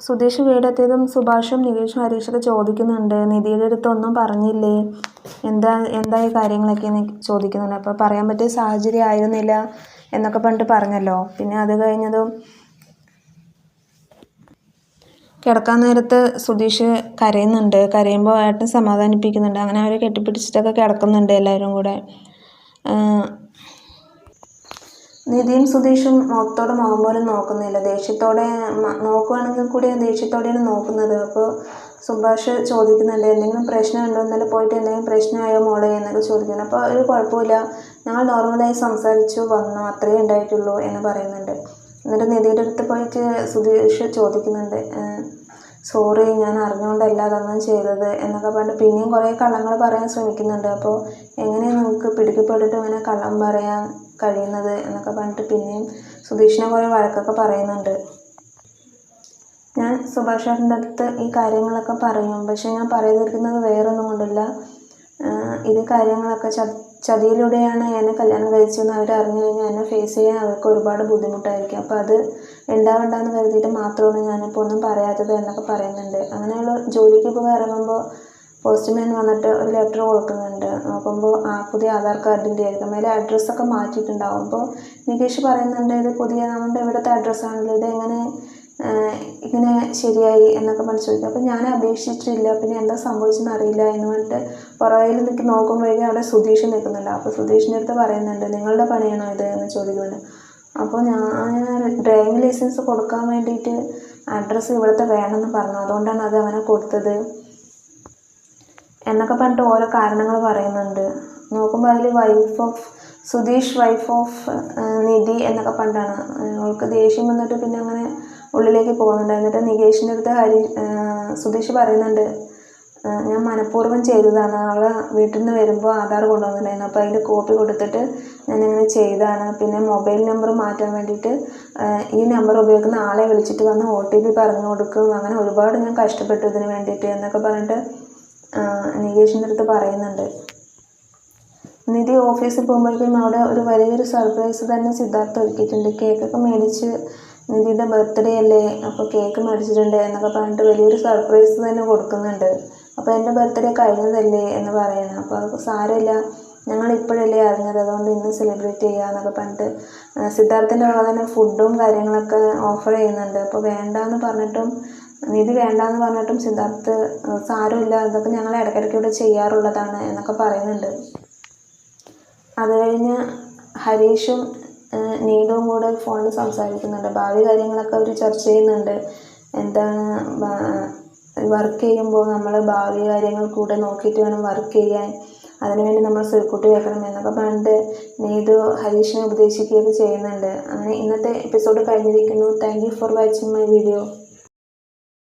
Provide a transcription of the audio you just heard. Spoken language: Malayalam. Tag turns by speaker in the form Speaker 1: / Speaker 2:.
Speaker 1: സുധീഷ് വീടെത്തിയതും സുഭാഷും നികേഷും ഹരീഷൊക്കെ ചോദിക്കുന്നുണ്ട്, നിധിയുടെ അടുത്ത് ഒന്നും പറഞ്ഞില്ലേ, എന്തായി കാര്യങ്ങളൊക്കെ ചോദിക്കുന്നുണ്ട്. അപ്പോൾ പറയാൻ പറ്റിയ സാഹചര്യം ആയിരുന്നില്ല എന്നൊക്കെ പറഞ്ഞിട്ട് പറഞ്ഞല്ലോ. പിന്നെ അത് കഴിഞ്ഞതും കിടക്കാൻ നേരത്ത് സുധീഷ് കരയുന്നുണ്ട്. കരയുമ്പോൾ ഏട്ടൻ സമാധാനിപ്പിക്കുന്നുണ്ട്. അങ്ങനെ അവരെ കെട്ടിപ്പിടിച്ചിട്ടൊക്കെ കിടക്കുന്നുണ്ട് എല്ലാവരും കൂടെ. നിധിയും സുധീഷും മുഖത്തോട് മുഖം പോലും നോക്കുന്നില്ല. ദേഷ്യത്തോടെ നോക്കുകയാണെങ്കിൽ കൂടി ദേഷ്യത്തോടെയാണ് നോക്കുന്നത്. അപ്പോൾ സുഭാഷ് ചോദിക്കുന്നുണ്ട്, എന്തെങ്കിലും പ്രശ്നമുണ്ടോ, ഇന്നലെ പോയിട്ട് എന്തെങ്കിലും പ്രശ്നമായോ മോളെ എന്നൊക്കെ ചോദിക്കുന്നു. അപ്പോൾ ഒരു കുഴപ്പമില്ല, ഞങ്ങൾ നോർമലായി സംസാരിച്ചു വന്നു, അത്രയേ ഉണ്ടായിട്ടുള്ളൂ എന്ന് പറയുന്നുണ്ട്. എന്നിട്ട് നിധിയുടെ അടുത്ത് പോയിട്ട് സുധീഷ് ചോദിക്കുന്നുണ്ട്, സോറി, ഞാൻ അറിഞ്ഞുകൊണ്ടല്ല അതൊന്നും ചെയ്തത് എന്നൊക്കെ പറഞ്ഞിട്ട് പിന്നെയും കുറേ കള്ളങ്ങൾ പറയാൻ ശ്രമിക്കുന്നുണ്ട്. അപ്പോൾ എങ്ങനെയാണ് നിങ്ങൾക്ക് പിടിക്കപ്പെട്ടിട്ട് ഇങ്ങനെ കള്ളം പറയാൻ കഴിയുന്നത് എന്നൊക്കെ പറഞ്ഞിട്ട് പിന്നെയും സുധീഷിനെ കുറേ വഴക്കൊക്കെ പറയുന്നുണ്ട്. ഞാൻ സുഭാഷ് ചേട്ടൻ്റെ അടുത്ത് ഈ കാര്യങ്ങളൊക്കെ പറയും, പക്ഷെ ഞാൻ പറയാതിരിക്കുന്നത് വേറൊന്നും കൊണ്ടല്ല. ഇത് കാര്യങ്ങളൊക്കെ ചതിയിലൂടെയാണ് എന്നെ കല്യാണം കഴിച്ചതെന്ന് അവർ അറിഞ്ഞു കഴിഞ്ഞാൽ എന്നെ ഫേസ് ചെയ്യാൻ അവർക്ക് ഒരുപാട് ബുദ്ധിമുട്ടായിരിക്കും. അപ്പോൾ അത് ഉണ്ടാവണ്ടെന്ന് കരുതിയിട്ട് മാത്രമാണ് ഞാനിപ്പോൾ ഒന്നും പറയാത്തത് എന്നൊക്കെ പറയുന്നുണ്ട്. അങ്ങനെയുള്ള ജോലിക്ക് ഇപ്പോൾ ഇറങ്ങുമ്പോൾ പോസ്റ്റ്മാൻ വന്നിട്ട് ഒരു ലെറ്റർ കൊടുക്കുന്നുണ്ട്. നോക്കുമ്പോൾ പുതിയ ആധാർ കാർഡിൻ്റെ ആയിരിക്കും, മേലെ അഡ്രസ്സൊക്കെ മാറ്റിയിട്ടുണ്ടാവും. അപ്പോൾ നികേഷ് പറയുന്നുണ്ട്, ഇത് പുതിയ നമ്മുടെ ഇവിടുത്തെ അഡ്രസ്സാണല്ലോ, ഇത് ഇങ്ങനെ ശരിയായി എന്നൊക്കെ മനസ്സിൽ ചോദിക്കും. അപ്പോൾ ഞാൻ അപേക്ഷിച്ചിട്ടില്ല, പിന്നെ എന്താ സംഭവിച്ചെന്ന് അറിയില്ല എന്ന് പറഞ്ഞിട്ട് പുറകിൽ നോക്കുമ്പോഴേക്കും അവിടെ സുധീഷ് നിൽക്കുന്നുണ്ട്. അപ്പോൾ സുധീഷിൻ്റെ അടുത്ത് പറയുന്നുണ്ട്, നിങ്ങളുടെ പണിയാണോ ഇത് എന്ന് ചോദിക്കുന്നുണ്ട്. അപ്പോൾ ഞാൻ ഡ്രൈവിംഗ് ലൈസൻസ് കൊടുക്കാൻ വേണ്ടിയിട്ട് അഡ്രസ്സ് ഇവിടുത്തെ വേണമെന്ന് പറഞ്ഞു, അതുകൊണ്ടാണ് അത് അവനെ കൊടുത്തത് എന്നൊക്കെ പറഞ്ഞിട്ട് ഓരോ കാരണങ്ങൾ പറയുന്നുണ്ട്. നോക്കുമ്പോൾ അതിൽ സുധീഷ് വൈഫ് ഓഫ് നിധി എന്നൊക്കെ പറഞ്ഞിട്ടാണ്. അവൾക്ക് ദേഷ്യം വന്നിട്ട് പിന്നെ അങ്ങനെ ഉള്ളിലേക്ക് പോകുന്നുണ്ട്. എന്നിട്ട് നികേഷിൻ്റെ അടുത്ത് സുധീഷ് പറയുന്നുണ്ട്, ഞാൻ മനഃപൂർവ്വം ചെയ്തതാണ്, അവളെ വീട്ടിൽ നിന്ന് വരുമ്പോൾ ആധാർ കൊണ്ടുവന്നിട്ടുണ്ടായിരുന്നു, അപ്പോൾ അതിൻ്റെ കോപ്പി കൊടുത്തിട്ട് ഞാനിങ്ങനെ ചെയ്തതാണ്. പിന്നെ മൊബൈൽ നമ്പർ മാറ്റാൻ വേണ്ടിയിട്ട് ഈ നമ്പർ ഉപയോഗിക്കുന്ന ആളെ വിളിച്ചിട്ട് വന്ന് OTP പറഞ്ഞു കൊടുക്കും, അങ്ങനെ ഒരുപാട് ഞാൻ കഷ്ടപ്പെട്ടു ഇതിന് വേണ്ടിയിട്ട് എന്നൊക്കെ പറഞ്ഞിട്ട് നികേഷിൻ്റെ അടുത്ത് പറയുന്നുണ്ട്. നിധി ഓഫീസിൽ പോകുമ്പോഴേക്കും അവിടെ ഒരു വലിയൊരു സർപ്രൈസ് തന്നെ സിദ്ധാർത്ഥ ഒരുക്കിയിട്ടുണ്ട്. കേക്കൊക്കെ മേടിച്ച്, നിധിയുടെ ബർത്ത്ഡേ അല്ലേ അപ്പോൾ കേക്ക് മേടിച്ചിട്ടുണ്ട് എന്നൊക്കെ പറഞ്ഞിട്ട് വലിയൊരു സർപ്രൈസ് തന്നെ കൊടുക്കുന്നുണ്ട്. അപ്പോൾ എൻ്റെ ബർത്ത്ഡേ കഴിഞ്ഞതല്ലേ എന്ന് പറയണം. അപ്പോൾ അത് സാരമില്ല, ഞങ്ങൾ ഇപ്പോഴല്ലേ അറിഞ്ഞത്, അതുകൊണ്ട് ഇന്ന് സെലിബ്രേറ്റ് ചെയ്യുക എന്നൊക്കെ പറഞ്ഞിട്ട് സിദ്ധാർത്ഥിൻ്റെ വക തന്നെ ഫുഡും കാര്യങ്ങളൊക്കെ ഓഫർ ചെയ്യുന്നുണ്ട്. അപ്പോൾ വേണ്ടാന്ന് പറഞ്ഞിട്ടും നിധി വേണ്ടാന്ന് പറഞ്ഞിട്ടും സിദ്ധാർത്ഥ് സാരമില്ല, അതൊക്കെ ഞങ്ങൾ ഇടയ്ക്കിടയ്ക്ക് ഇവിടെ ചെയ്യാറുള്ളതാണ് എന്നൊക്കെ പറയുന്നുണ്ട്. അത് കഴിഞ്ഞ് ഹരീഷും നീതുവും കൂടെ ഫോണിൽ സംസാരിക്കുന്നുണ്ട്. ഭാവി കാര്യങ്ങളൊക്കെ അവർ ചർച്ച ചെയ്യുന്നുണ്ട്. എന്താണ് വർക്ക് ചെയ്യുമ്പോൾ നമ്മൾ ഭാവി കാര്യങ്ങൾ കൂടെ നോക്കിയിട്ട് വേണം വർക്ക് ചെയ്യാൻ, അതിനുവേണ്ടി നമ്മൾ സുരുക്കുട്ടി വെക്കണം എന്നൊക്കെ പറഞ്ഞിട്ട് നീതു ഹരീഷിനെ ഉപദേശിക്കുകയൊക്കെ ചെയ്യുന്നുണ്ട്. അങ്ങനെ ഇന്നത്തെ എപ്പിസോഡ് കഴിഞ്ഞിരിക്കുന്നു. Thank you for watching my video.